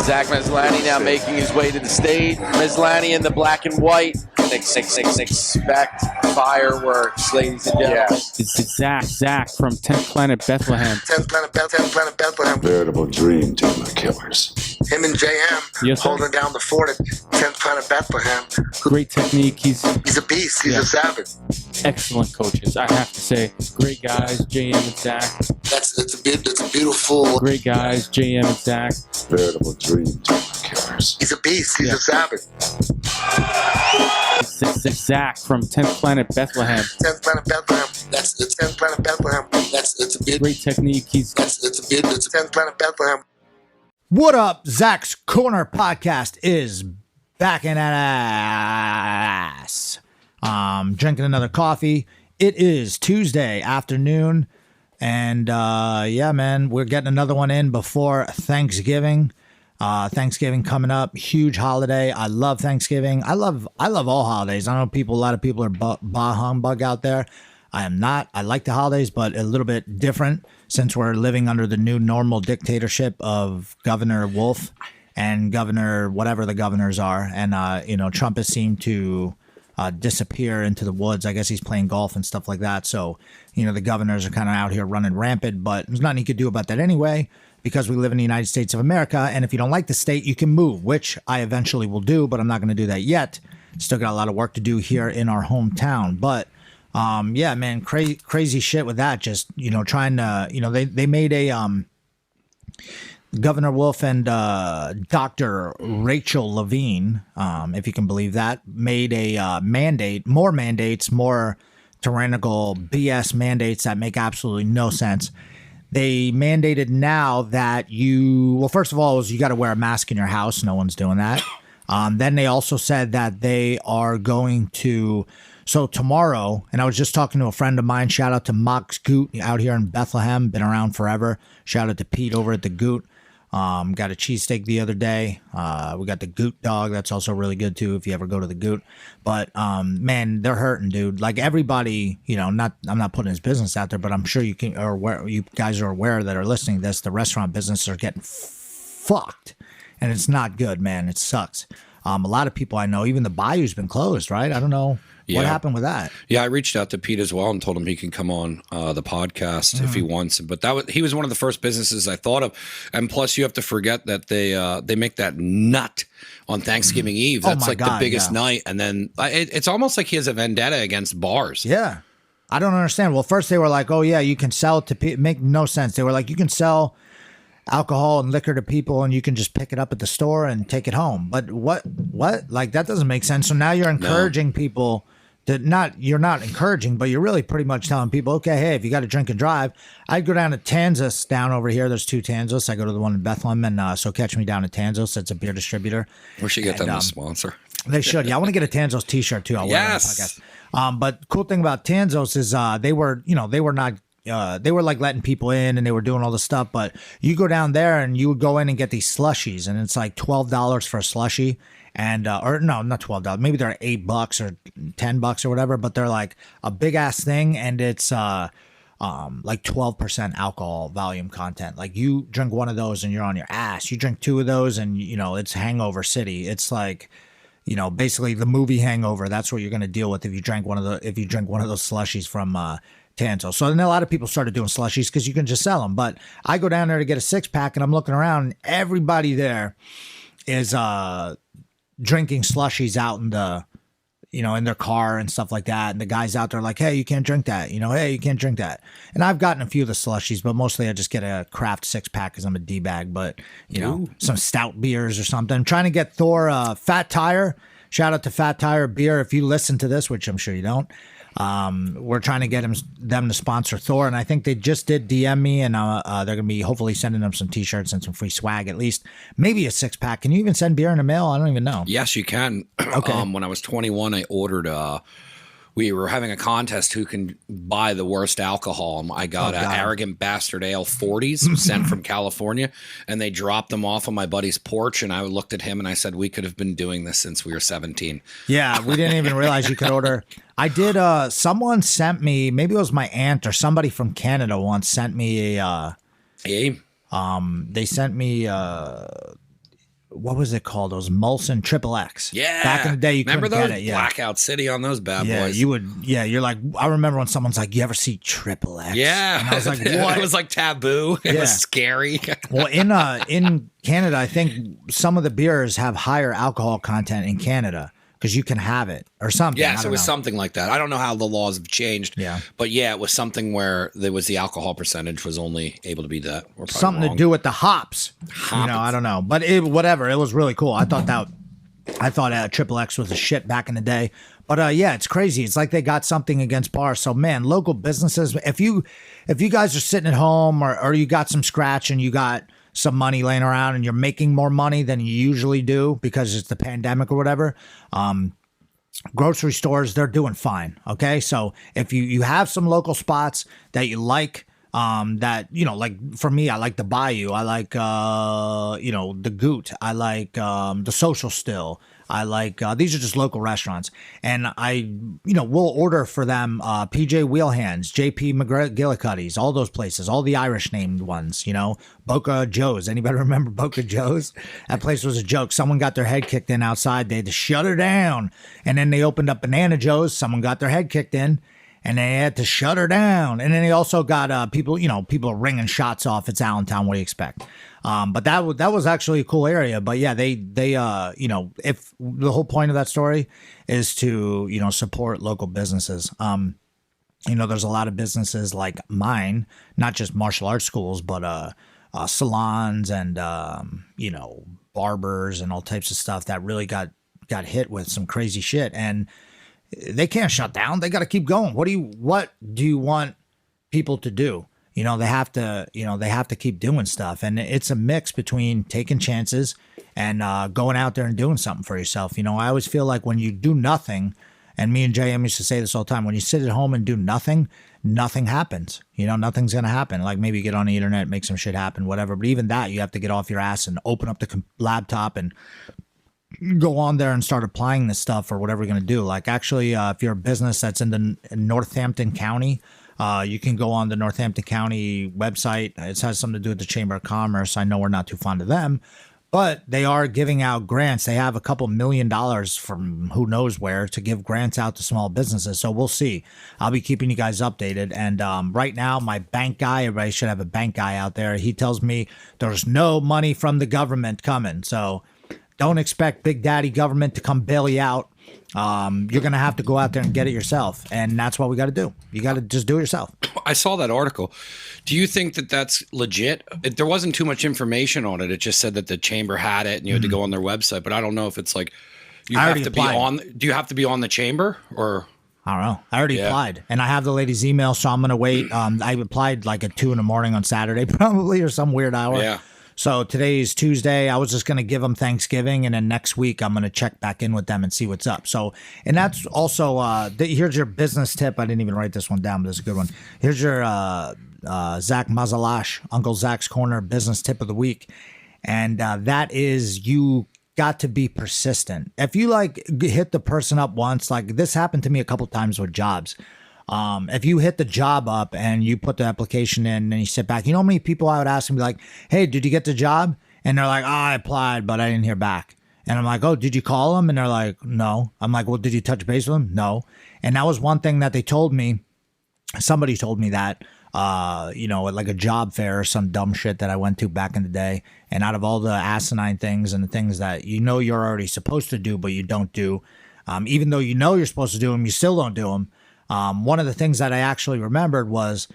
Zach Maslany now making his way to the stage. Maslany in the black and white. Expect fireworks, ladies and gentlemen. Yeah. It's Zach from 10th Planet Bethlehem. 10th Planet Bethlehem. Veritable dream team of killers. Him and JM Yes, sir. holding down the fort at 10th Planet Bethlehem. Great technique. He's a beast. He's a savage. excellent coaches, I have to say. Great guys, JM and Zach. That's a beautiful. Great guys, JM and Zach. Veritable dream team of killers. He's a beast. He's a savage. It's Zach from 10th Planet Bethlehem. 10th Planet Bethlehem. That's 10th Planet Bethlehem. It's a Great technique. It's 10th Planet Bethlehem. What up? Zach's Corner podcast is back in that ass. Drinking another coffee. It is Tuesday afternoon, and yeah, man, we're getting another one in before Thanksgiving. Thanksgiving coming up, huge holiday. I love Thanksgiving. I love all holidays. I know a lot of people are bah humbug out there. I am not. I like the holidays, but a little bit different since we're living under the new normal dictatorship of Governor Wolf and Governor whatever the governors are. And, Trump has seemed to disappear into the woods. I guess he's playing golf and stuff like that. So, the governors are kind of out here running rampant, but there's nothing you could do about that anyway, because we live in the United States of America. And if you don't like the state, you can move, which I eventually will do, but I'm not going to do that yet. Still got a lot of work to do here in our hometown. But yeah, man, crazy shit with that. Just, trying to, they made a, Governor Wolf and Dr. Rachel Levine, if you can believe that, made a more mandates, more tyrannical BS mandates that make absolutely no sense. They mandated now that first of all, you got to wear a mask in your house. No one's doing that. Then they also said that they are going to, so tomorrow, and I was just talking to a friend of mine, shout out to Mox Goot out here in Bethlehem, been around forever. Shout out to Pete over at the Goot. Got a cheesesteak the other day. We got the Goot dog. That's also really good too if you ever go to the Goot. But man, they're hurting, dude. Like everybody, I'm not putting his business out there, but I'm sure you guys are aware that are listening to this, the restaurant business are getting fucked. And it's not good, man. It sucks. A lot of people I know, even the Bayou's been closed, right? I don't know. Yeah. What happened with that? Yeah, I reached out to Pete as well and told him he can come on the podcast if he wants. But he was one of the first businesses I thought of. And plus, you have to forget that they make that nut on Thanksgiving Eve. That's the biggest night. And then it's almost like he has a vendetta against bars. Yeah. I don't understand. Well, first they were like, oh, yeah, you can sell it to people. Make no sense. They were like, you can sell alcohol and liquor to people and you can just pick it up at the store and take it home. But what? Like, that doesn't make sense. So now you're encouraging people to you're not encouraging, but you're really pretty much telling people, okay, hey, if you got to drink and drive, I'd go down to Tanzas down over here. There's two Tanzas. I go to the one in Bethlehem, and so catch me down at Tanzos. It's a beer distributor. We should get them to sponsor. They should. Yeah, I want to get a Tanzos t-shirt too. I'll wear it on the podcast. But cool thing about Tanzos is they were like letting people in and they were doing all this stuff, but you go down there and you would go in and get these slushies and it's like $12 for a slushie. And, or no, not $12. Maybe they're $8 or $10 or whatever, but they're like a big ass thing. And it's, like 12% alcohol volume content. Like you drink one of those and you're on your ass. You drink two of those and it's hangover city. It's like, basically the movie Hangover. That's what you're going to deal with if you drink one of those slushies from, Tanzo. So then a lot of people started doing slushies because you can just sell them. But I go down there to get a 6-pack and I'm looking around and everybody there is, drinking slushies out in the, in their car and stuff like that. And the guys out there like, hey, you can't drink that. Hey, you can't drink that. And I've gotten a few of the slushies, but mostly I just get a craft 6-pack because I'm a D-bag. But, some stout beers or something. I'm trying to get Thor Fat Tire. Shout out to Fat Tire Beer. If you listen to this, which I'm sure you don't, we're trying to get them to sponsor Thor, and I think they just did DM me, and they're going to be hopefully sending them some t-shirts and some free swag, at least maybe a 6-pack. Can you even send beer in the mail? I don't even know. Yes, you can. Okay. When I was 21, I ordered we were having a contest who can buy the worst alcohol. I got an Arrogant Bastard Ale 40s sent from California, and they dropped them off on my buddy's porch, and I looked at him and I said, we could have been doing this since we were 17. Yeah, we didn't even realize you could order. I did, someone sent me, maybe it was my aunt or somebody from Canada once sent me they sent me what was it called? Those Molson Triple X. Yeah. Back in the day, you remember couldn't those? get it. Yeah. Blackout City on those bad boys. You would. Yeah, you're like, I remember when someone's like, "You ever see Triple X?" Yeah. And I was like, "What?" It was like taboo. It was scary. Well, in Canada, I think some of the beers have higher alcohol content in Canada because you can have it or something. Yes, it was something like that. I don't know how the laws have changed. Yeah. But yeah, it was something where there was the alcohol percentage was only able to be that. We're probably something wrong. to do with the hops. You know, I don't know, but whatever. It was really cool. I thought Triple X was a shit back in the day. But yeah, it's crazy. It's like they got something against bars. So man, local businesses. If you guys are sitting at home or you got some scratch and you got some money laying around and you're making more money than you usually do because it's the pandemic or whatever, grocery stores, they're doing fine. Okay. So if you have some local spots that you like, that, you know, like for me, I like the Bayou. I like, you know, the Goot. I like the Social Still. I like, these are just local restaurants. And we'll order for them PJ Wheelhands, JP McGillicuddy's, all those places, all the Irish named ones, you know, Boca Joe's. Anybody remember Boca Joe's? That place was a joke. Someone got their head kicked in outside. They had to shut her down. And then they opened up Banana Joe's. Someone got their head kicked in. And they had to shut her down. And then they also got people ringing shots off. It's Allentown. What do you expect? But that was actually a cool area. But yeah, they if the whole point of that story is to, you know, support local businesses. There's a lot of businesses like mine, not just martial arts schools, but salons and barbers and all types of stuff that really got hit with some crazy shit. And they can't shut down. They got to keep going. What do you want people to do? You know, they have to keep doing stuff. And it's a mix between taking chances and going out there and doing something for yourself. You know, I always feel like when you do nothing, and me and JM used to say this all the time, when you sit at home and do nothing, nothing happens. You know, nothing's going to happen. Like maybe you get on the internet, make some shit happen, whatever. But even that, you have to get off your ass and open up the laptop and go on there and start applying this stuff or whatever you're going to do. Like actually, if you're a business that's in the Northampton County, you can go on the Northampton County website. It has something to do with the Chamber of Commerce. I know we're not too fond of them, but they are giving out grants. They have a couple $1 million from who knows where to give grants out to small businesses. So we'll see. I'll be keeping you guys updated. And right now, my bank guy, everybody should have a bank guy out there. He tells me there's no money from the government coming. So don't expect Big Daddy government to come bail you out. You're going to have to go out there and get it yourself. And that's what we got to do. You got to just do it yourself. I saw that article. Do you think that that's legit? There wasn't too much information on it. It just said that the chamber had it and you had to go on their website. But I don't know if it's like you have to applied. Be on. Do you have to be on the chamber or? I don't know. I already applied and I have the lady's email. So I'm going to wait. I applied like at 2 a.m. on Saturday probably or some weird hour. Yeah. So today is Tuesday. I was just going to give them Thanksgiving, and then next week I'm going to check back in with them and see what's up. So, and that's also, here's your business tip. I didn't even write this one down, but it's a good one. Here's your Zach Mazalash, Uncle Zach's Corner business tip of the week. And that is you got to be persistent. If you like hit the person up once, like this happened to me a couple times with jobs. If you hit the job up and you put the application in and you sit back, you know how many people I would ask and be like, hey, did you get the job? And they're like, oh, I applied, but I didn't hear back. And I'm like, oh, did you call them? And they're like, no. I'm like, well, did you touch base with them? No. And that was one thing that they told me. Somebody told me that, at like a job fair or some dumb shit that I went to back in the day. And out of all the asinine things and the things that you know you're already supposed to do, but you don't do, even though you know you're supposed to do them, you still don't do them. One of the things that I actually remembered was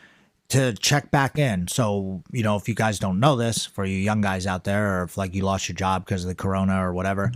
to check back in. So, you know, if you guys don't know this, for you young guys out there, or if like you lost your job because of the corona or whatever,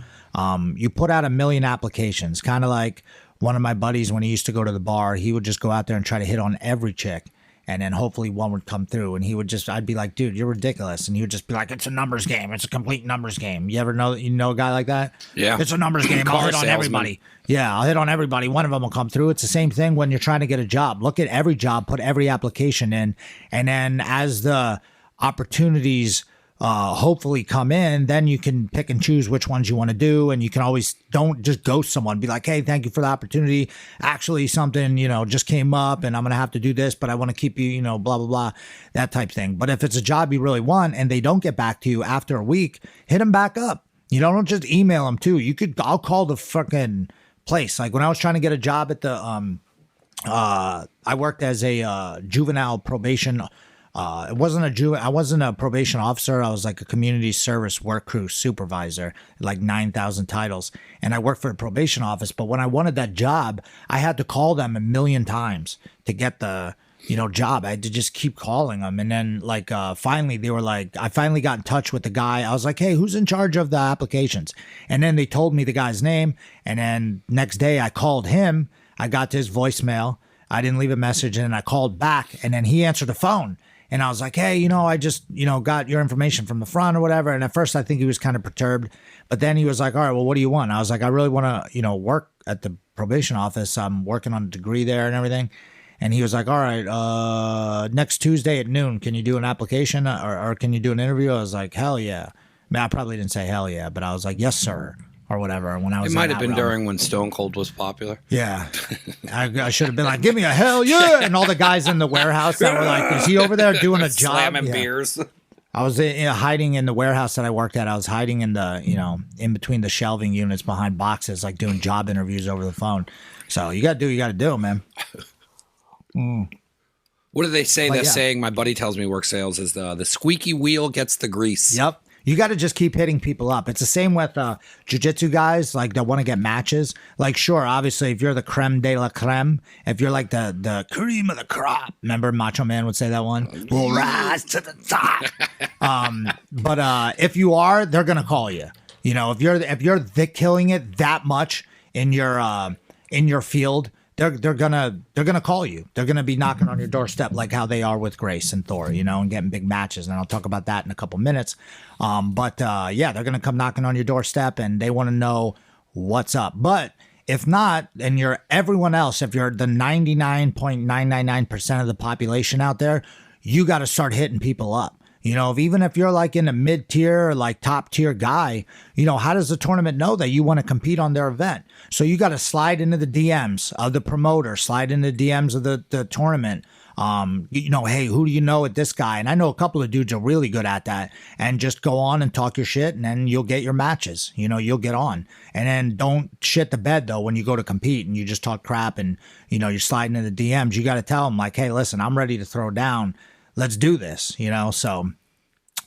you put out 1 million applications. Kind of like one of my buddies when he used to go to the bar, he would just go out there and try to hit on every chick. And then hopefully one would come through and I'd be like, dude, you're ridiculous. And he would just be like, it's a numbers game. It's a complete numbers game. You ever know a guy like that? Yeah. It's a numbers game. I'll hit on everybody. Yeah, I'll hit on everybody. One of them will come through. It's the same thing when you're trying to get a job. Look at every job, put every application in. And then as the opportunities hopefully come in, then you can pick and choose which ones you want to do. And you can always don't just ghost someone, be like, hey, thank you for the opportunity. Actually, something, just came up and I'm going to have to do this, but I want to keep you, blah, blah, blah, that type thing. But if it's a job you really want and they don't get back to you after a week, hit them back up. You know, don't just email them too. I'll call the fucking place. Like when I was trying to get a job at the, I worked as a juvenile probation. I wasn't a probation officer. I was like a community service work crew supervisor, like 9,000 titles. And I worked for the probation office. But when I wanted that job, I had to call them 1,000,000 times to get the, job. I had to just keep calling them. And then like, finally they were like, I finally got in touch with the guy. I was like, hey, who's in charge of the applications? And then they told me the guy's name. And then next day I called him. I got to his voicemail. I didn't leave a message. And then I called back and then he answered the phone. And I was like, hey, I just, got your information from the front or whatever. And at first I think he was kind of perturbed. But then he was like, all right, well, what do you want? I was like, I really want to, work at the probation office. I'm working on a degree there and everything. And he was like, all right, next Tuesday at noon, can you do an application or can you do an interview? I was like, hell yeah. I mean, I probably didn't say hell yeah, but I was like, yes, sir, or whatever. When I was, it might have been during when Stone Cold was popular. Yeah, I should have been like, give me a hell yeah, and all the guys in the warehouse that were like, is he over there doing a job? Slamming beers. I was hiding in the warehouse that I worked at. I was hiding in the, in between the shelving units behind boxes, like doing job interviews over the phone. So you got to do, man. What do they say? That saying my buddy tells me work sales is the squeaky wheel gets the grease. Yep. You got to just keep hitting people up. It's the same with jiu-jitsu guys, like that want to get matches. Like, sure, obviously, if you're the creme de la creme, if you're like the cream of the crop, remember Macho Man would say that one? We'll rise to the top. But if you are, they're gonna call you. If you're killing it that much in your field. They're gonna call you. They're gonna be knocking on your doorstep like how they are with Grace and Thor, and getting big matches. And I'll talk about that in a couple minutes. But they're gonna come knocking on your doorstep and they want to know what's up. But if not, and you're everyone else, if you're the 99.999% of the population out there, you got to start hitting people up. Even if you're like in a mid-tier or like top-tier guy, how does the tournament know that you want to compete on their event? So you got to slide into the DMs of the promoter, slide into the DMs of the tournament. Hey, who do you know at this guy? And I know a couple of dudes are really good at that. And just go on and talk your shit, and then you'll get your matches. You'll get on. And then don't shit the bed, though, when you go to compete and you just talk crap and, you're sliding into the DMs. You got to tell them, like, hey, listen, I'm ready to throw down. Let's do this, so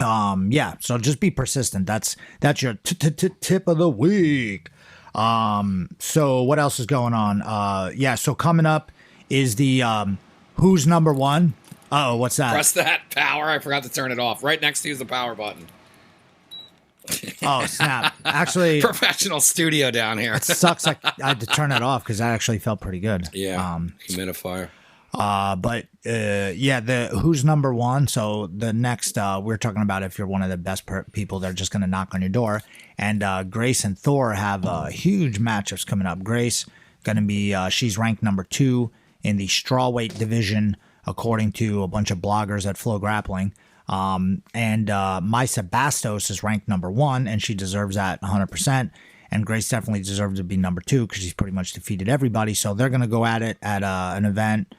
so just be persistent. That's your tip of the week. So what else is going on? So coming up is the who's number one. Oh, what's that? Press that power. I forgot to turn it off. Right next to you is the power button. Oh, snap. Actually, professional studio down here. It sucks. I had to turn it off because that actually felt pretty good. Yeah. Humidifier. The who's number one. So the next, we're talking about if you're one of the best people, they're just going to knock on your door. And Grace and Thor have huge matchups coming up. Grace going to be, she's ranked number 2 in the strawweight division, according to a bunch of bloggers at Flow Grappling. And Maisa Bastos is ranked number 1, and she deserves that 100%. And Grace definitely deserves to be number 2 because she's pretty much defeated everybody. So they're going to go at it at an event,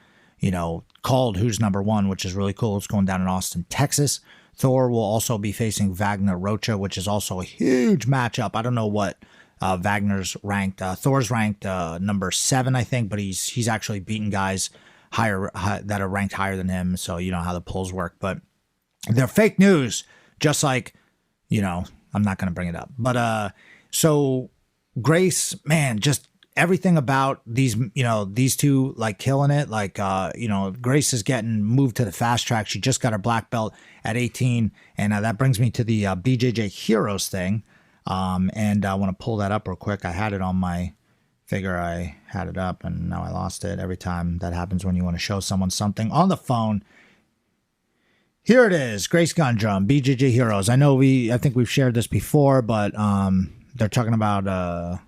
called Who's Number 1, which is really cool. It's going down in Austin, Texas. Thor will also be facing Wagner Rocha, which is also a huge matchup. I don't know what Wagner's ranked. Thor's ranked number 7, I think, but he's actually beaten guys higher that are ranked higher than him. So you know how the polls work. But they're fake news, just like, I'm not going to bring it up. But so Grace, man, just everything about these two, like, killing it. Like, Grace is getting moved to the fast track. She just got her black belt at 18. And that brings me to the BJJ Heroes thing. And I want to pull that up real quick. I had it on my figure. I had it up and now I lost it. Every time that happens when you want to show someone something on the phone. Here it is. Grace Gundrum, BJJ Heroes. I think we've shared this before, but they're talking about, I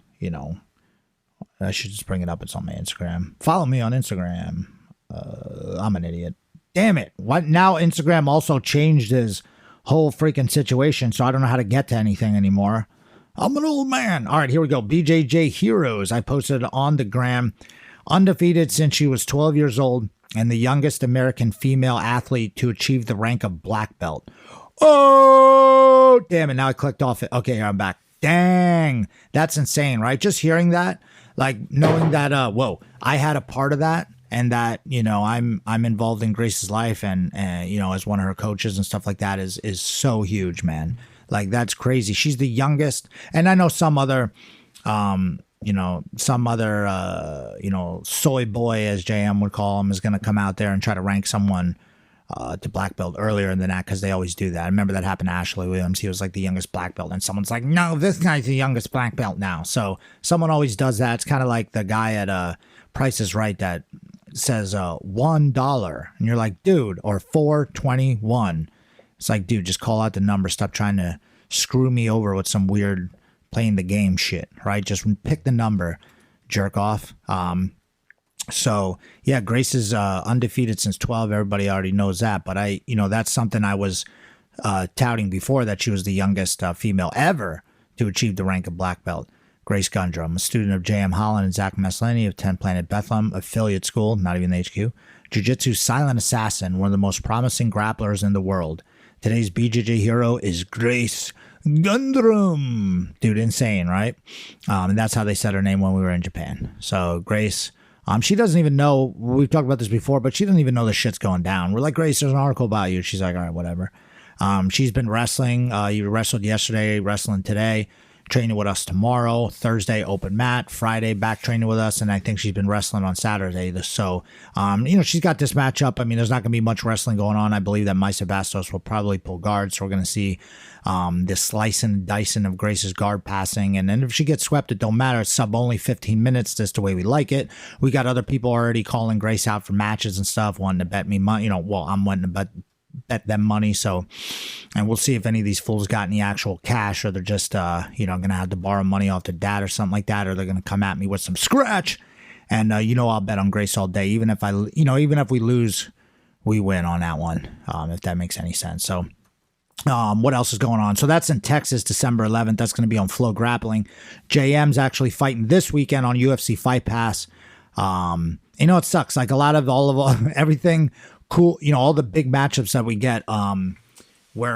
should just bring it up. It's on my Instagram. Follow me on Instagram. I'm an idiot. Damn it. What? Now Instagram also changed his whole freaking situation, so I don't know how to get to anything anymore. I'm an old man. All right, here we go. BJJ Heroes. I posted it on the gram. Undefeated since she was 12 years old and the youngest American female athlete to achieve the rank of black belt. Oh, damn it. Now I clicked off it. Okay, here I'm back. dang, that's insane, right? Just hearing that, like knowing that, whoa, I had a part of that, and that, you know, I'm involved in Grace's life, and you know, as one of her coaches and stuff like that is so huge, man. Like, that's crazy. She's the youngest, and I know some other, you know, you know, soy boy, as JM would call him, is going to come out there and try to rank someone to black belt earlier than that, because they always do that. I remember that happened to Ashley Williams. He was like the youngest black belt, and someone's like, no, this guy's the youngest black belt now. So someone always does that. It's kind of like the guy at Price is Right that says $1, and you're like, dude, or $4.21. It's like, dude, just call out the number. Stop trying to screw me over with some weird playing the game shit, right? Just pick the number, jerk off. So yeah, Grace is undefeated since 12. Everybody already knows that, but you know, that's something I was touting before, that she was the youngest female ever to achieve the rank of black belt. Grace Gundrum, a student of J.M. Holland and Zach Maslany of 10 Planet Bethlehem affiliate school, not even the HQ. Jiu-Jitsu silent assassin, one of the most promising grapplers in the world. Today's BJJ hero is Grace Gundrum. Dude, insane, right? And that's how they said her name when we were in Japan. So Grace, she doesn't even know, we've talked about this before, but she doesn't even know the shit's going down. We're like, Grace, there's an article about you. She's like, all right, whatever. She's been wrestling. You wrestled yesterday, wrestling today, training with us tomorrow, Thursday, open mat, Friday, back training with us, and I think she's been wrestling on Saturday. So, you know, she's got this matchup. I mean, there's not going to be much wrestling going on. I believe that Maisa Bastos will probably pull guard, so we're going to see this slicing and dicing of Grace's guard passing, and then if she gets swept, it don't matter. It's sub only 15 minutes. That's the way we like it. We got other people already calling Grace out for matches and stuff, wanting to bet me money. You know, well, I'm wanting to bet them money. So, and we'll see if any of these fools got any actual cash, or they're just, you know, going to have to borrow money off their dad or something like that, or they're going to come at me with some scratch. And, you know, I'll bet on Grace all day. Even if even if we lose, we win on that one, if that makes any sense. So, what else is going on? So that's in Texas, December 11th. That's going to be on Flow Grappling. JM's actually fighting this weekend on UFC Fight Pass. You know, it sucks. Like all of everything cool, you know, all the big matchups that we get are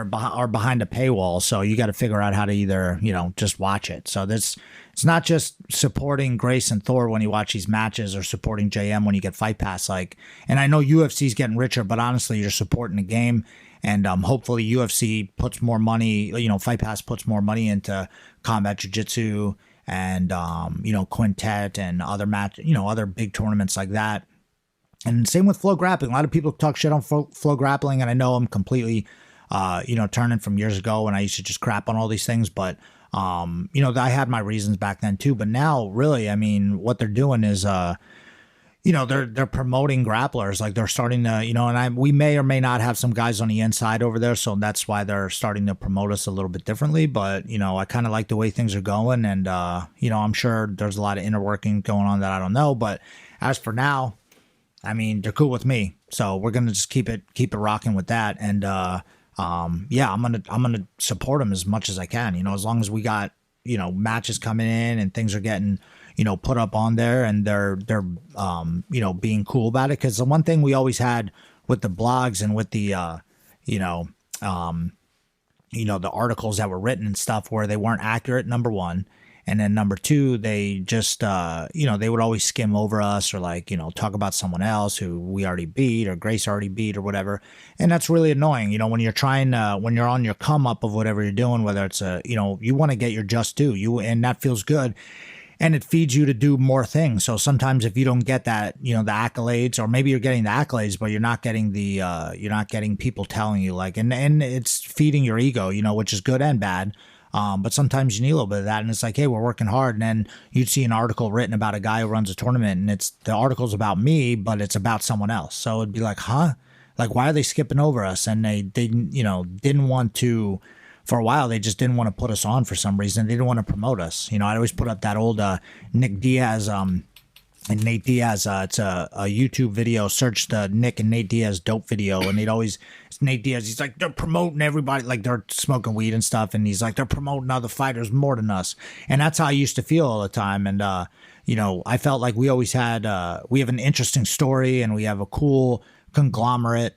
behind a paywall. So you got to figure out how to either, you know, just watch it. So it's not just supporting Grace and Thor when you watch these matches, or supporting JM when you get Fight Pass. Like, and I know UFC's getting richer, but honestly, you're supporting the game. And hopefully UFC puts more money, you know, Fight Pass puts more money into combat jiu-jitsu and, you know, quintet and other big tournaments like that. And same with Flow Grappling. A lot of people talk shit on Flow Grappling, and I know I'm completely, you know, turning from years ago when I used to just crap on all these things. But, you know, I had my reasons back then too. But now, really, I mean, what they're doing is, you know, they're promoting grapplers. Like, they're starting to, you know, and we may or may not have some guys on the inside over there, so that's why they're starting to promote us a little bit differently. But, you know, I kind of like the way things are going, and you know, I'm sure there's a lot of inner working going on that I don't know. But as for now, I mean, they're cool with me, so we're gonna just keep it rocking with that. And yeah, I'm gonna support them as much as I can. You know, as long as we got, you know, matches coming in and things are getting, you know, put up on there, and they're you know, being cool about it. Because the one thing we always had with the blogs and with the you know, the articles that were written and stuff, where they weren't accurate, number one. And then number two, they just, you know, they would always skim over us, or like, you know, talk about someone else who we already beat, or Grace already beat, or whatever. And that's really annoying, you know, when you're trying, when you're on your come up of whatever you're doing, whether it's you know, you want to get your just due, and that feels good. And it feeds you to do more things. So sometimes if you don't get that, you know, the accolades, or maybe you're getting the accolades, but you're not getting you're not getting people telling you, like, and it's feeding your ego, you know, which is good and bad. But sometimes you need a little bit of that, and it's like, hey, we're working hard. And then you'd see an article written about a guy who runs a tournament, and the article's about me, but it's about someone else. So it'd be like, huh? Like, why are they skipping over us? And they you know, didn't want to, for a while, they just didn't want to put us on for some reason. They didn't want to promote us. You know, I always put up that old Nick Diaz, and Nate Diaz, it's a YouTube video. Search the Nick and Nate Diaz dope video, and it's Nate Diaz. He's like, they're promoting everybody, like they're smoking weed and stuff, and he's like, they're promoting other fighters more than us. And that's how I used to feel all the time. And you know, I felt like we always had we have an interesting story, and we have a cool conglomerate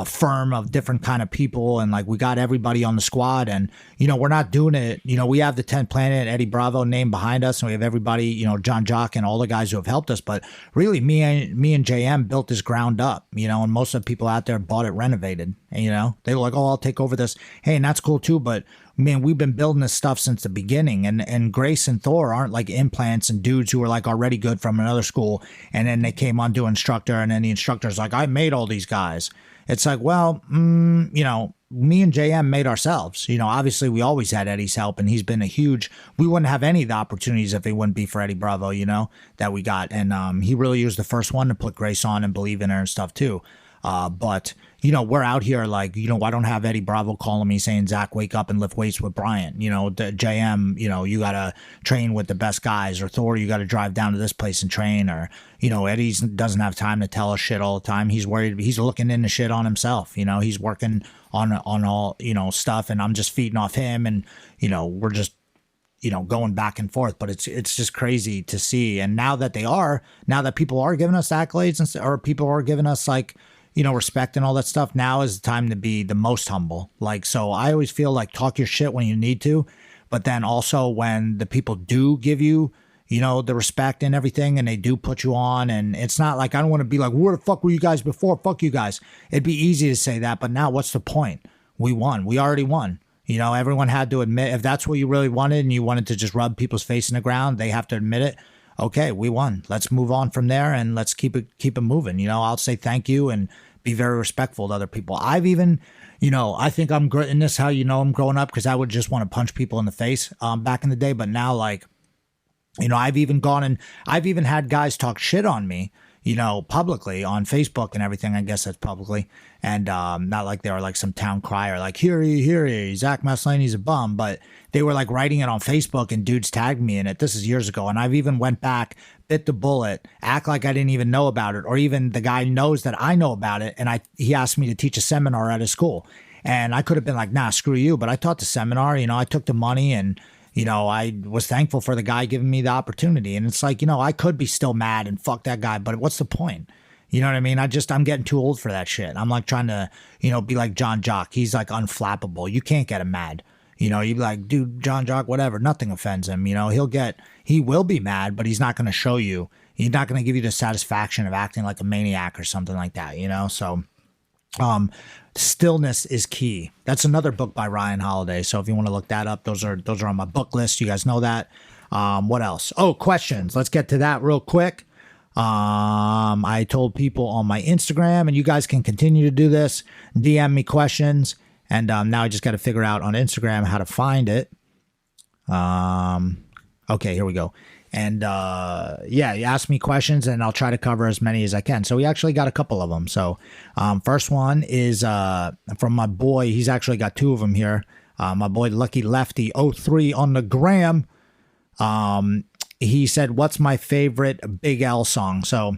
firm of different kind of people, and like we got everybody on the squad, and you know we're not doing it. You know we have the 10th Planet Eddie Bravo name behind us, and we have everybody, you know, John Jock and all the guys who have helped us. But really, me and JM built this ground up, you know, and most of the people out there bought it renovated. And, you know, they were like, oh, I'll take over this. Hey, and that's cool too. But man, we've been building this stuff since the beginning, and Grace and Thor aren't like implants and dudes who are like already good from another school, and then they came on to instructor, and then the instructor's like, I made all these guys. It's like, well, you know, me and JM made ourselves. You know, obviously we always had Eddie's help, and he's been a huge, we wouldn't have any of the opportunities if it wouldn't be for Eddie Bravo, you know, that we got. And he really was the first one to put Grace on and believe in her and stuff too. But, you know, we're out here like, you know, I don't have Eddie Bravo calling me saying, Zach, wake up and lift weights with Bryant. You know, JM, you know, you got to train with the best guys, or Thor, you got to drive down to this place and train, or, you know, Eddie doesn't have time to tell us shit all the time. He's worried. He's looking into shit on himself. You know, he's working on all, you know, stuff, and I'm just feeding off him, and, you know, we're just, you know, going back and forth. But it's just crazy to see. And now that people are giving us accolades, or people are giving us like, you know, respect and all that stuff, now is the time to be the most humble. Like, so I always feel like talk your shit when you need to, but then also when the people do give you, you know, the respect and everything, and they do put you on, and it's not like, I don't want to be like, where the fuck were you guys before? Fuck you guys. It'd be easy to say that, but now what's the point? We won. We already won. You know, everyone had to admit, if that's what you really wanted and you wanted to just rub people's face in the ground, they have to admit it. Okay, we won. Let's move on from there, and let's keep it moving. You know, I'll say thank you and be very respectful to other people. I've even, you know, I think I'm in this, how you know I'm growing up, because I would just want to punch people in the face back in the day. But now, like, you know, I've even had guys talk shit on me, you know, publicly on Facebook and everything. I guess that's publicly. And not like they were like some town crier, like, hear ye, Zach Maslany's a bum. But they were like writing it on Facebook, and dudes tagged me in it. This is years ago. And I've even went back, bit the bullet, act like I didn't even know about it. Or even the guy knows that I know about it, and he asked me to teach a seminar at his school. And I could have been like, nah, screw you. But I taught the seminar, you know, I took the money, and, you know, I was thankful for the guy giving me the opportunity. And it's like, you know, I could be still mad and fuck that guy, but what's the point? You know what I mean? I'm getting too old for that shit. I'm like trying to, you know, be like John Jock. He's like unflappable. You can't get him mad. You know, you'd be like, dude, John Jock, whatever. Nothing offends him. You know, he will be mad, but he's not going to show you. He's not going to give you the satisfaction of acting like a maniac or something like that, you know? So, stillness is key. That's another book by Ryan Holiday. So if you want to look that up, those are on my book list. You guys know that. What else? Oh, questions. Let's get to that real quick. I told people on my Instagram, and you guys can continue to do this, DM me questions. And now I just got to figure out on Instagram how to find it. Okay, here we go. And yeah, you ask me questions, and I'll try to cover as many as I can. So we actually got a couple of them. So first one is from my boy. He's actually got two of them here. My boy Lucky Lefty 03 on the gram. He said, what's my favorite Big L song? So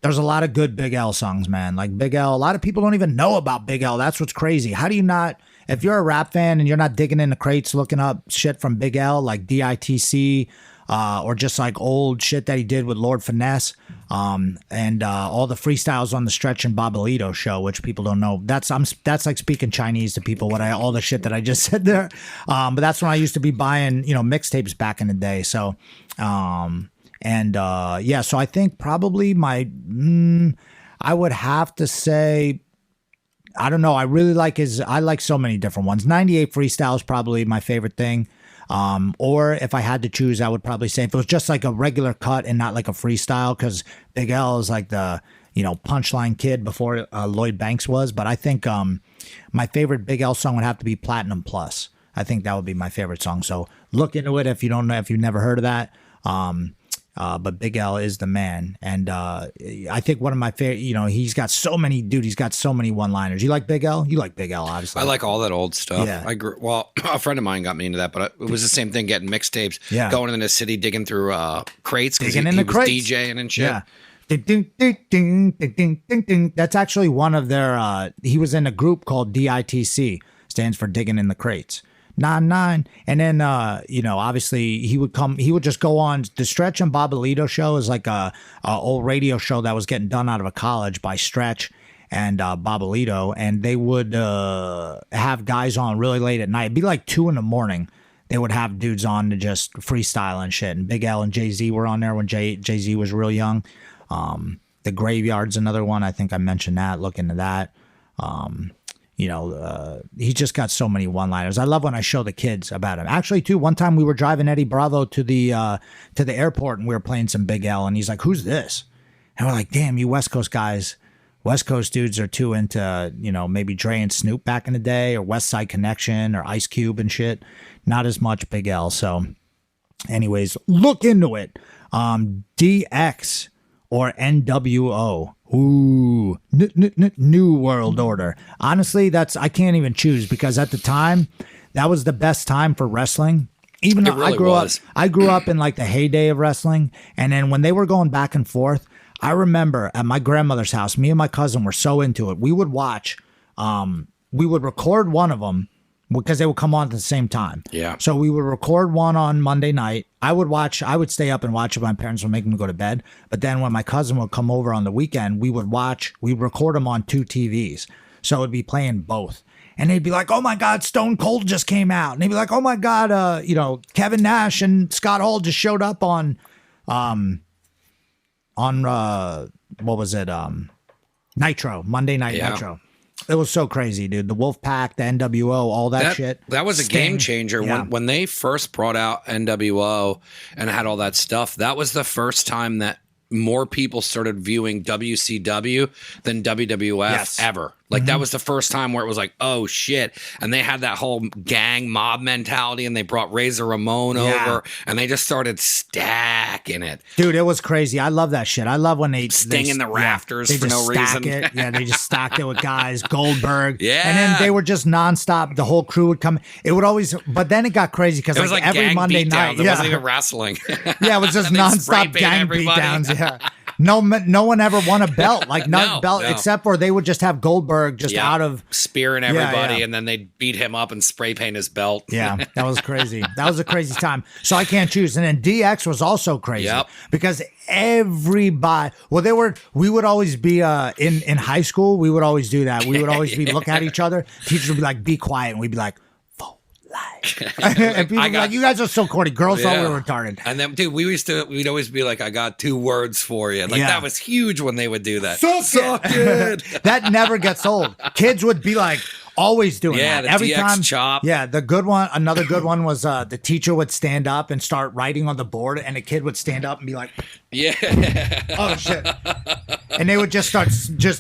there's a lot of good Big L songs, man. Like Big L, a lot of people don't even know about Big L. That's what's crazy. How do you not, if you're a rap fan and you're not digging in the crates looking up shit from Big L, like DITC, or just like old shit that he did with Lord Finesse, and all the freestyles on the Stretch and Bobolito show, which people don't know. That's like speaking Chinese to people. All the shit that I just said there. But that's when I used to be buying, you know, mixtapes back in the day. So, yeah. So I think probably I would have to say, I don't know. I really like I like so many different ones. 98 Freestyle is probably my favorite thing. Or if I had to choose, I would probably say if it was just like a regular cut and not like a freestyle, because Big L is like the, you know, punchline kid before Lloyd Banks was. But I think my favorite Big L song would have to be Platinum Plus. I think that would be my favorite song. So look into it if you don't know, if you've never heard of that. But Big L is the man. And I think one of my favorite, you know, he's got so many one-liners. You like Big L? You like Big L, obviously. I like all that old stuff. Yeah. Well, a friend of mine got me into that, but it was the same thing, getting mixtapes, going in the city, digging through crates, because he was DJing and shit. Yeah. Ding, ding, ding, ding, ding, ding, ding, ding. That's actually one of their, he was in a group called DITC, stands for Digging in the Crates. 9-9. And then, you know, obviously he would just go on. The Stretch and Bobolito show is like a old radio show that was getting done out of a college by Stretch. and Bobolito, and they would have guys on really late at night. It'd be like 2 a.m. They would have dudes on to just freestyle and shit. And Big L and Jay-Z were on there when Jay-Z was real young. The Graveyard's another one. I think I mentioned that. Look into that. He just got so many one-liners. I love when I show the kids about him. Actually, too, one time we were driving Eddie Bravo to the airport, and we were playing some Big L, and he's like, "Who's this?" And we're like, "Damn, you West Coast guys. West Coast dudes are too into, maybe Dre and Snoop back in the day, or West Side Connection, or Ice Cube and shit. Not as much Big L." So, anyways, look into it. DX or NWO. Ooh, New World Order. Honestly, I can't even choose, because at the time, that was the best time for wrestling. Even though I grew up in like the heyday of wrestling, and then when they were going back and forth, I remember at my grandmother's house, me and my cousin were so into it. We would watch, we would record one of them because they would come on at the same time. Yeah. So we would record one on Monday night. I would stay up and watch it. My parents would make me go to bed. But then when my cousin would come over on the weekend, we'd record them on 2 TVs. So it would be playing both. And they'd be like, "Oh my God, Stone Cold just came out." And they'd be like, "Oh my God, Kevin Nash and Scott Hall just showed up on what was it? Nitro, Monday Night Nitro. It was so crazy, dude. The Wolfpack, the NWO, all that shit. That was a game changer. Yeah. When they first brought out NWO and had all that stuff, that was the first time that more people started viewing WCW than WWF ever. Like that was the first time where it was like, oh shit. And they had that whole gang mob mentality, and they brought Razor Ramon over, and they just started stacking it. Dude, it was crazy. I love that shit. I love when they stinging the rafters for no reason. It. Yeah, they just stacked it with guys. Goldberg. Yeah. And then they were just nonstop. The whole crew would come. It would always, but then it got crazy because it was like every Monday night. It wasn't even wrestling. Yeah, it was just nonstop gang beatdowns. Yeah. No one ever won a belt, except for they would just have Goldberg just out of spearing everybody, and then they'd beat him up and spray paint his belt. Yeah, that was crazy. That was a crazy time. So I can't choose. And then DX was also crazy because everybody. Well, we would always be in high school. We would always do that. We would always be looking at each other. Teachers would be like, "Be quiet," and we'd be like, and people would be like, "You guys are so corny." Girls thought we were retarded. And then, dude, we'd always be like, "I got 2 words for you." Like that was huge when they would do that. Suck it. That never gets old. Kids would be like always doing that. The Every DX time. chop. Yeah, the good one. Another good one was the teacher would stand up and start writing on the board, and a kid would stand up and be like, "Yeah, oh shit," and they would just start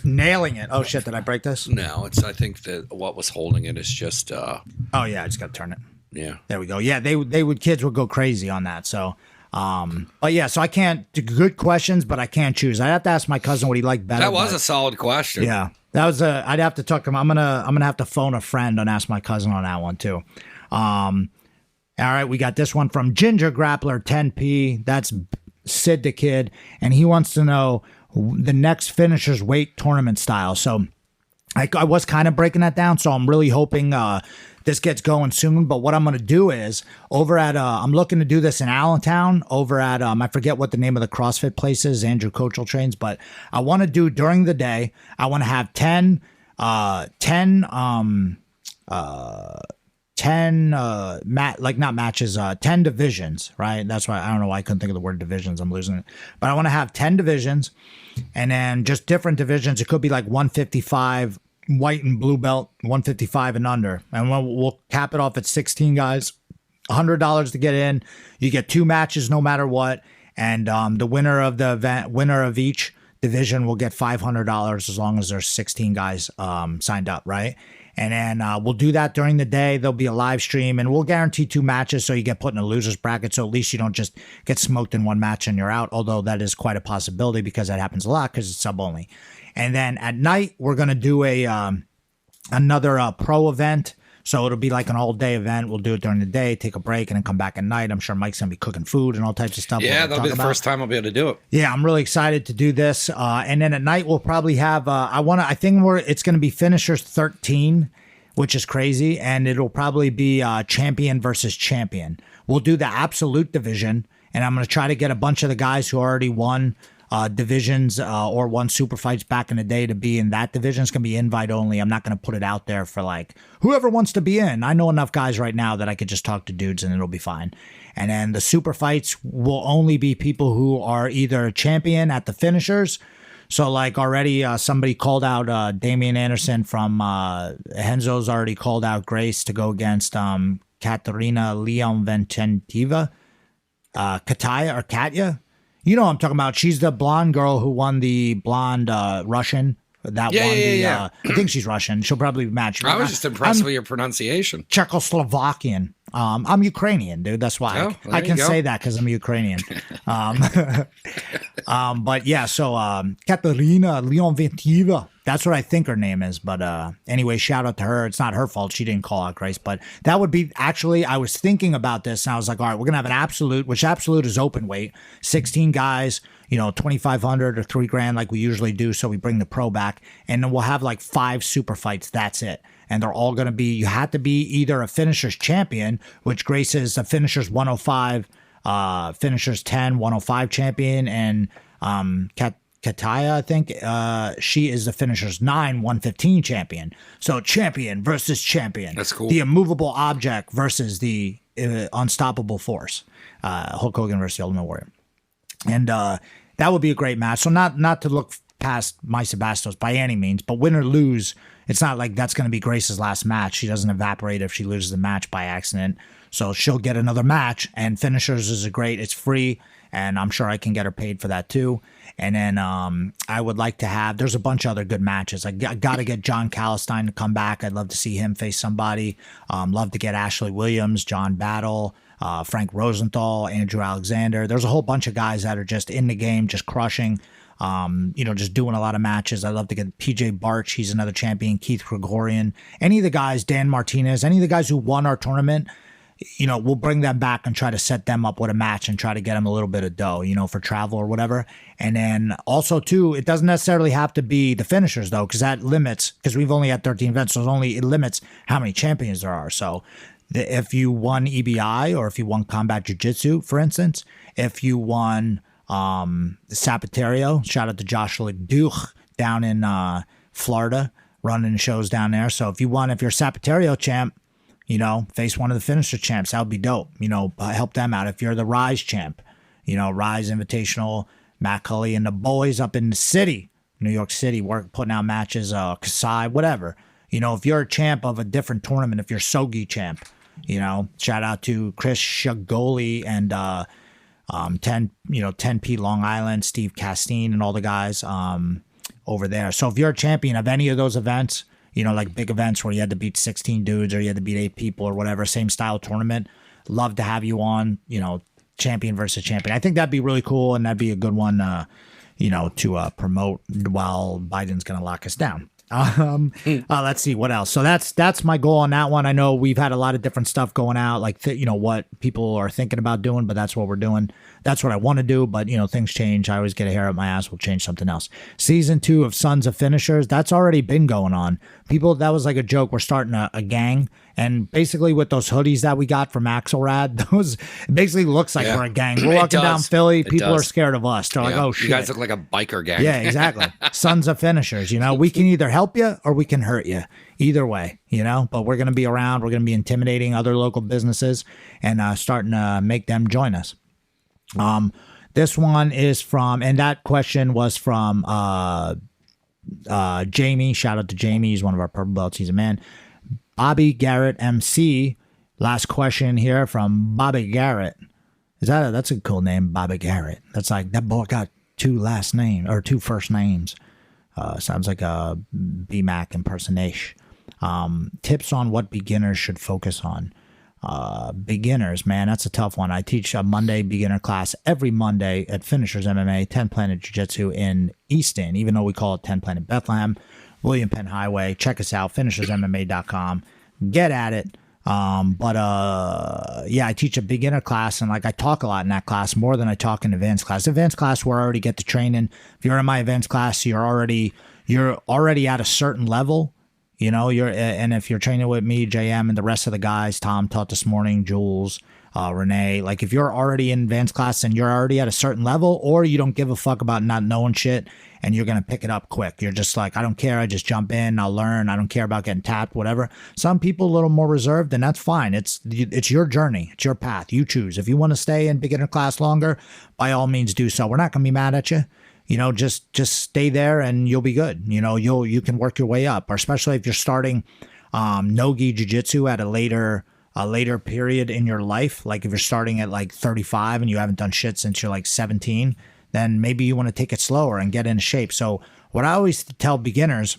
nailing it. Oh shit! Did I break this? No, I think that what was holding it is just. Oh yeah, I just got to turn it. Yeah. There we go. Yeah, kids would go crazy on that. So, but yeah, so I can't do good questions, but I can't choose. I'd have to ask my cousin what he liked better. That was a solid question. Yeah, that was I'd have to talk to him. I'm gonna have to phone a friend and ask my cousin on that one too. All right, we got this one from Ginger Grappler 10P. That's Sid the Kid, and he wants to know the next finisher's weight tournament style. So I was kind of breaking that down, so I'm really hoping this gets going soon. But what I'm going to do is over at, I'm looking to do this in Allentown over at, I forget what the name of the CrossFit place is, Andrew Kochel trains, but I want to do during the day, I want to have 10 divisions, right? That's why I don't know why I couldn't think of the word divisions. I'm losing it. But I want to have 10 divisions and then just different divisions. It could be like 155 white and blue belt, 155 and under. And we'll cap it off at 16 guys, $100 to get in. You get 2 matches no matter what. And the winner of the event, winner of each division will get $500 as long as there's 16 guys signed up, right? And then we'll do that during the day. There'll be a live stream, and we'll guarantee 2 matches so you get put in a loser's bracket. So at least you don't just get smoked in 1 match and you're out, although that is quite a possibility because that happens a lot because it's sub only. And then at night, we're going to do another pro event. So it'll be like an all-day event. We'll do it during the day, take a break, and then come back at night. I'm sure Mike's going to be cooking food and all types of stuff. Yeah, that'll be the first time I'll be able to do it. Yeah, I'm really excited to do this. And then at night, we'll probably have, it's going to be Finishers 13, which is crazy. And it'll probably be champion versus champion. We'll do the absolute division. And I'm going to try to get a bunch of the guys who already won divisions or won super fights back in the day to be in that division. It's going to be invite only. I'm not going to put it out there for like whoever wants to be in. I know enough guys right now that I could just talk to dudes and it'll be fine. And then the super fights will only be people who are either champion at the finishers. So like already somebody called out Damian Anderson from Henzo's already called out Grace to go against Katerina Leonventiva, Katya. You know what I'm talking about. She's the blonde girl who won the blonde Russian. That won the. I think she's Russian. She'll probably match. I was just impressed with your pronunciation. Czechoslovakian. I'm Ukrainian, dude. That's why I can say that because I'm Ukrainian. But yeah, so Katerina Leonventiva. That's what I think her name is. But anyway, shout out to her. It's not her fault. She didn't call out Grace. But that would be actually, I was thinking about this and I was like, all right, we're going to have an absolute, which absolute is open weight. 16 guys, 2,500 or $3,000 like we usually do. So we bring the pro back and then we'll have like 5 super fights. That's it. And they're all going to be, you have to be either a finisher's champion, which Grace is a finisher's 105, finisher's 10, 105 champion. And Kataya, I think she is the finisher's 9, 115 champion. So champion versus champion. That's cool. The immovable object versus the unstoppable force. Hulk Hogan versus the Ultimate Warrior. And that would be a great match. So not to look past my Sebastos by any means, but win or lose, it's not like that's going to be Grace's last match. She doesn't evaporate if she loses the match by accident. So she'll get another match, and finishers is it's free, and I'm sure I can get her paid for that too. And then I would like to have, there's a bunch of other good matches. I got to get John Calistine to come back. I'd love to see him face somebody. Love to get Ashley Williams, John Battle, Frank Rosenthal, Andrew Alexander. There's a whole bunch of guys that are just in the game, just crushing. Just doing a lot of matches. I love to get PJ Barch. He's another champion. Keith Gregorian. Any of the guys, Dan Martinez, any of the guys who won our tournament, we'll bring them back and try to set them up with a match and try to get them a little bit of dough, for travel or whatever. And then also too, it doesn't necessarily have to be the finishers though, because that limits, because we've only had 13 events, so it limits how many champions there are. So if you won EBI or if you won Combat Jiu-Jitsu, for instance, if you won Sapaterio, shout out to Josh Leduc down in Florida, running shows down there. So if you're Sapaterio champ, face one of the finisher champs, that would be dope. Help them out. If you're the Rise champ, Rise Invitational, Matt Cully and the boys up in the city, New York City, putting out matches, Kasai, whatever. If you're a champ of a different tournament, if you're Sogi champ, shout out to Chris Shagoli and 10P Long Island, Steve Castine and all the guys over there. So if you're a champion of any of those events, like big events where you had to beat 16 dudes or you had to beat 8 people or whatever, same style tournament, love to have you on, champion versus champion. I think that'd be really cool and that'd be a good one, to promote while Biden's going to lock us down. Let's see what else. So that's my goal on that one. I know we've had a lot of different stuff going out, like what people are thinking about doing, but that's what we're doing. That's what I want to do. But things change. I always get a hair up my ass. We'll change something else. Season 2 of Sons of Finishers. That's already been going on. People, that was like a joke. We're starting a gang. And basically with those hoodies that we got from Axelrad, those basically looks like we're a gang. We're walking down Philly. People are scared of us. They're like, oh shit. You guys look like a biker gang. Yeah, exactly. Sons of Finishers. We can either help you or we can hurt you. Either way, but we're going to be around. We're going to be intimidating other local businesses and starting to make them join us. This one is from, and that question was from Jamie. Shout out to Jamie. He's one of our purple belts. He's a man. Bobby Garrett MC. Last question here from Bobby Garrett. That's a cool name, Bobby Garrett. That's like that boy got 2 last names or 2 first names. Sounds like a BMAC impersonation. Tips on what beginners should focus on. Beginners, man, that's a tough one. I teach a Monday beginner class every Monday at Finishers MMA, 10 Planet Jiu-Jitsu in Easton, even though we call it 10 Planet Bethlehem, William Penn Highway. Check us out, finishersmma.com. Get at it. I teach a beginner class and I talk a lot in that class, more than I talk in advanced class. Advanced class, we already get to training. If you're in my advanced class, you're already at a certain level. And if you're training with me, JM and the rest of the guys, Tom taught this morning, Jules, Renee. Like if you're already in advanced class and you're already at a certain level, or you don't give a fuck about not knowing shit and you're going to pick it up quick. You're just like, I don't care. I just jump in. I'll learn. I don't care about getting tapped, whatever. Some people a little more reserved, and that's fine. It's your journey. It's your path. You choose. If you want to stay in beginner class longer, by all means do so. We're not going to be mad at you. You know, just stay there and you'll be good. You know, you can work your way up, or especially if you're starting no-gi jiu-jitsu at a later period in your life. Like if you're starting at like 35 and you haven't done shit since you're like 17, then maybe you want to take it slower and get into shape. So what I always tell beginners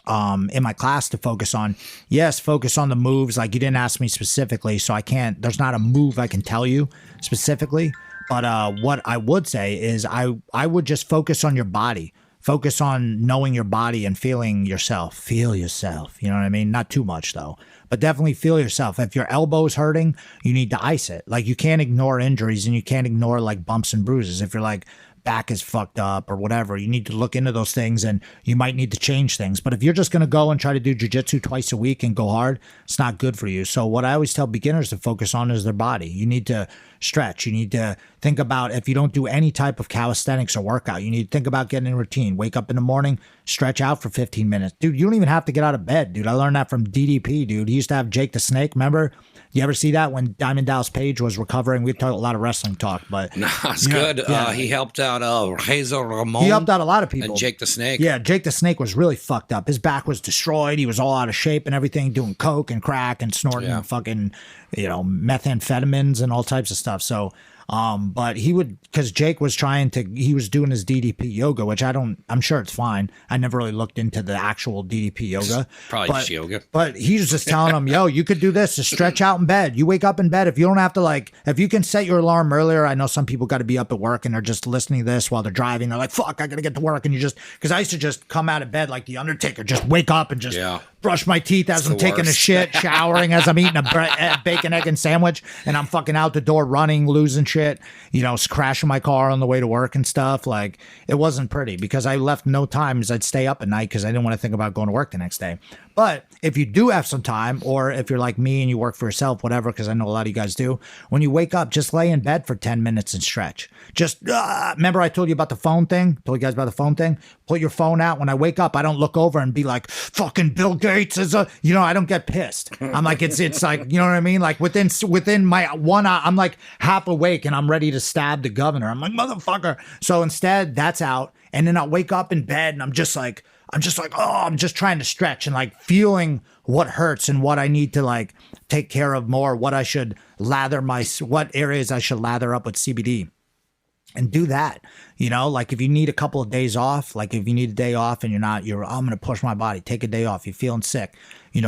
in my class to focus on, yes, focus on the moves. Like you didn't ask me specifically, so there's not a move I can tell you specifically. But what I would say is I would just focus on your body. Focus on knowing your body and feeling yourself. Feel yourself. You know what I mean? Not too much though, but definitely feel yourself. If your elbow's hurting, you need to ice it. Like you can't ignore injuries and you can't ignore like bumps and bruises. If you're like back is fucked up or whatever, you need to look into those things and you might need to change things. But if you're just going to go and try to do jiu-jitsu twice a week and go hard, it's not good for you. So what I always tell beginners to focus on is their body. You need to stretch. You need to think about, if you don't do any type of calisthenics or workout, you need to think about getting in a routine. Wake up in the morning, stretch out for 15 minutes. Dude, you don't even have to get out of bed, dude. I learned that from DDP, dude. He used to have Jake the Snake, remember? You ever see that when Diamond Dallas Page was recovering? We talked a lot of wrestling talk, but no, it's good. Yeah. He helped out Razor Ramon. He helped out a lot of people. And Jake the Snake. Yeah, Jake the Snake was really fucked up. His back was destroyed. He was all out of shape and everything, doing coke and crack and snorting fucking, methamphetamines and all types of stuff. So, but he would, because Jake was he was doing his DDP yoga, which I'm sure it's fine. I never really looked into the actual DDP yoga. Probably just yoga. But he was just telling him, yo, you could do this, just stretch out in bed. You wake up in bed. If you don't have to if you can set your alarm earlier, I know some people got to be up at work and they're just listening to this while they're driving. They're like, fuck, I got to get to work. And because I used to just come out of bed like the Undertaker, just wake up and just brush my teeth as I'm taking a shit, showering as I'm eating a bacon, egg, and sandwich, and I'm fucking out the door running, losing shit, crashing my car on the way to work and stuff. Like, it wasn't pretty because I left no time, as I'd stay up at night because I didn't want to think about going to work the next day. But if you do have some time, or if you're like me and you work for yourself, whatever, because I know a lot of you guys do, when you wake up, just lay in bed for 10 minutes and stretch. Just, remember I told you about the phone thing? Told you guys about the phone thing? Put your phone out. When I wake up, I don't look over and be like, fucking Bill Gates is I don't get pissed. I'm like, it's like, you know what I mean? Like within my 1 hour, I'm like half awake and I'm ready to stab the governor. I'm like, motherfucker. So instead, that's out. And then I'll wake up in bed and I'm just like, I'm just trying to stretch and like feeling what hurts and what I need to like take care of more, what areas I should lather up with CBD. And do that, like if you need a couple of days off, like if you need a day off and I'm going to push my body, take a day off. You're feeling sick,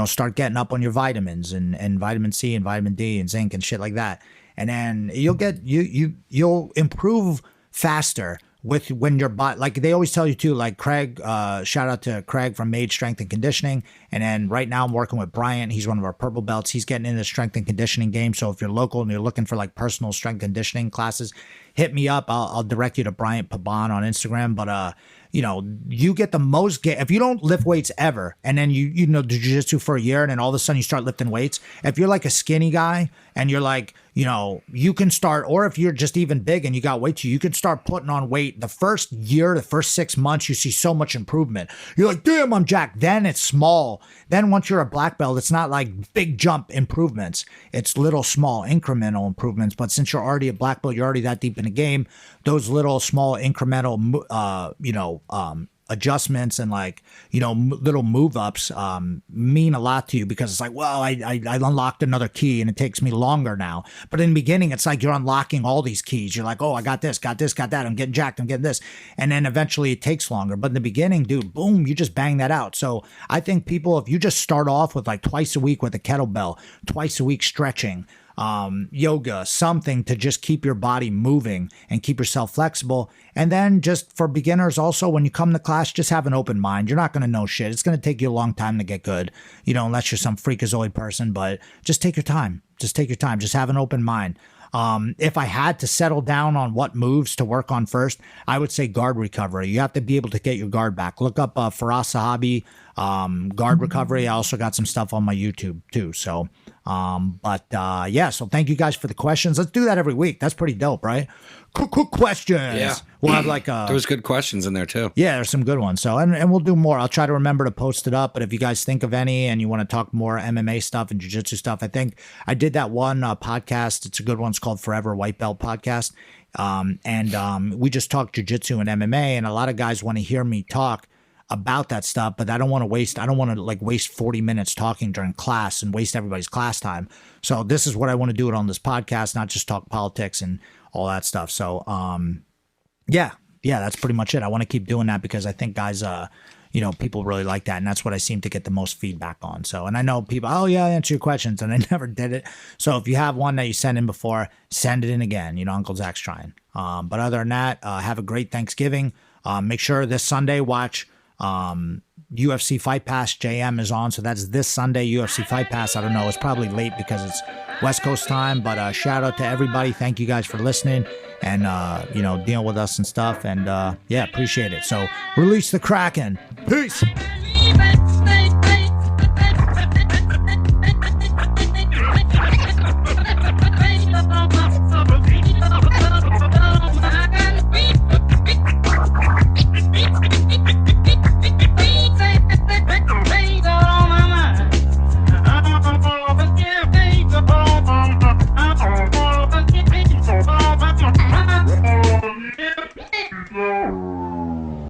start getting up on your vitamins and vitamin C and vitamin D and zinc and shit like that. And then you'll improve faster when your body, like they always tell you too, like Craig, shout out to Craig from Made Strength and Conditioning. And then right now I'm working with Bryant. He's one of our purple belts. He's getting into the strength and conditioning game. So if you're local and you're looking for like personal strength conditioning classes, hit me up. I'll direct you to Bryant Pabon on Instagram. But you get the most if you don't lift weights ever, and then you do jiu-jitsu for a year, and then all of a sudden you start lifting weights. If you're like a skinny guy and you're like, you can start, or if you're just even big and you got weight, you can start putting on weight. The first year, the first 6 months, you see so much improvement. You're like, damn, I'm jacked. Then it's small. Then once you're a black belt, it's not like big jump improvements. It's little small incremental improvements. But since you're already a black belt, you're already that deep in the game, those little small incremental, adjustments and little move ups mean a lot to you, because it's like, well, I unlocked another key and it takes me longer now. But in the beginning, it's like you're unlocking all these keys. You're like, oh, I got this, got that. I'm getting jacked. I'm getting this. And then eventually it takes longer. But in the beginning, dude, boom, you just bang that out. So I think people, if you just start off with like twice a week with a kettlebell, twice a week stretching, yoga, something to just keep your body moving and keep yourself flexible. And then just for beginners also, when you come to class, just have an open mind. You're not going to know shit. It's going to take you a long time to get good, unless you're some freakazoid person, but just take your time. Just have an open mind. If I had to settle down on what moves to work on first, I would say guard recovery. You have to be able to get your guard back. Look up Faraz Sahabi, guard recovery. I also got some stuff on my YouTube too. So Yeah, so thank you guys for the questions. Let's do that every week. That's pretty dope, right? Quick questions. Yeah. We'll have like there was good questions in there too. Yeah, there's some good ones. So, and we'll do more. I'll try to remember to post it up. But if you guys think of any and you want to talk more MMA stuff and jiu-jitsu stuff, I think I did that one podcast. It's a good one. It's called Forever White Belt Podcast. We just talk jiu-jitsu and MMA, and a lot of guys want to hear me talk about that stuff, but I don't want to waste 40 minutes talking during class and waste everybody's class time. So this is what I want to do it on this podcast, not just talk politics and all that stuff. So, yeah, that's pretty much it. I want to keep doing that because I think guys, people really like that. And that's what I seem to get the most feedback on. So, and I know people, oh yeah, I answer your questions, and I never did it. So if you have one that you sent in before, send it in again. Uncle Zach's trying. But other than that, have a great Thanksgiving. Make sure this Sunday, watch UFC Fight Pass. JM is on, so that's this Sunday, UFC Fight Pass. I don't know, it's probably late because it's West Coast time, but shout out to everybody. Thank you guys for listening and dealing with us and stuff, and appreciate it. So release the Kraken. Peace.